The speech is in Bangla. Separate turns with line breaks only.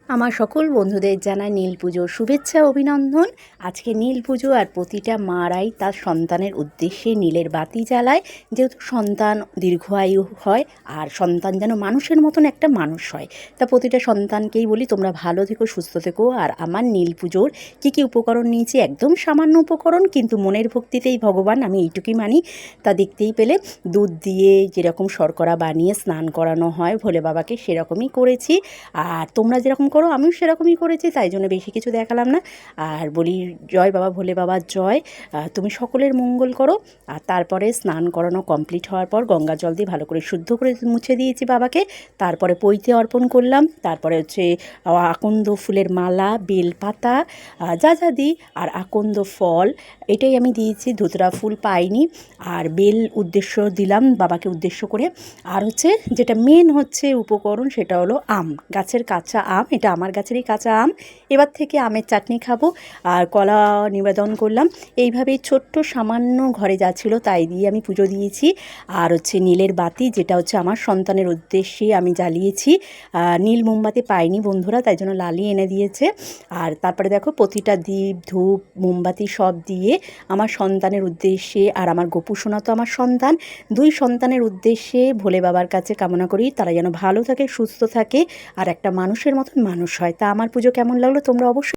আমার সকল বন্ধুদের জানাই নীল পুজোর শুভেচ্ছা অভিনন্দন। আজকে নীল পুজো আর প্রতিটা মারাই তার সন্তানের উদ্দেশ্যে নীলের বাতি জ্বালায়, যেহেতু সন্তান দীর্ঘায়ু হয় আর সন্তান যেন মানুষের মতন একটা মানুষ হয়। তা প্রতিটা সন্তানকেই বলি তোমরা ভালো থেকো, সুস্থ থেকো। আর আমার নীল পুজোর কী উপকরণ নিয়েছি, একদম সামান্য উপকরণ, কিন্তু মনের ভক্তিতেই ভগবান, আমি এইটুকুই মানি। তা দেখতেই পেলে দুধ দিয়ে যেরকম শর্করা বানিয়ে স্নান করানো হয় ভোলে বাবাকে, সেরকমই করেছি। আর তোমরা যেরকম করো আমিও সেরকমই করেছি, তাই জন্য বেশি কিছু দেখালাম না। আর বলি জয় বাবা ভোলে বাবা জয়, তুমি সকলের মঙ্গল করো। আর তারপরে স্নান করানো কমপ্লিট হওয়ার পর গঙ্গা জল দিয়ে ভালো করে শুদ্ধ করে মুছে দিয়েছি বাবাকে। তারপরে পৈতে অর্পণ করলাম। তারপরে হচ্ছে আকন্দ ফুলের মালা, বেলপাতা, যা যা দিই, আর আকন্দ ফল, এটাই আমি দিয়েছি। ধুতরা ফুল পাইনি, আর বেল উদ্দেশ্য দিলাম বাবাকে উদ্দেশ্য করে। আর হচ্ছে যেটা মেন হচ্ছে উপকরণ, সেটা হলো আম, গাছের কাঁচা আম। এটা আমার গাছেরই কাঁচা আম। এবার থেকে আমের চাটনি খাবো। আর কলা নিবেদন করলাম। এইভাবেই ছোট্ট সামান্য ঘরে যা ছিল তাই দিয়ে আমি পুজো দিয়েছি। আর হচ্ছে নীলের বাতি, যেটা হচ্ছে আমার সন্তানের উদ্দেশ্যে আমি জ্বালিয়েছি। নীল মোমবাতি পাইনি বন্ধুরা, তাই জন্য লালি এনে দিয়েছে। আর তারপরে দেখো প্রতিটা দীপ ধূপ মোমবাতি সব দিয়ে আমার সন্তানের উদ্দেশ্যে, আর আমার গোপু সোনা তো আমার সন্তান, দুই সন্তানের উদ্দেশ্যে ভোলে বাবার কাছে কামনা করি তারা যেন ভালো থাকে, সুস্থ থাকে, আর একটা মানুষের মতন মানুষ হয়। তা আমার পুজো কেমন লাগলো তোমরা অবশ্যই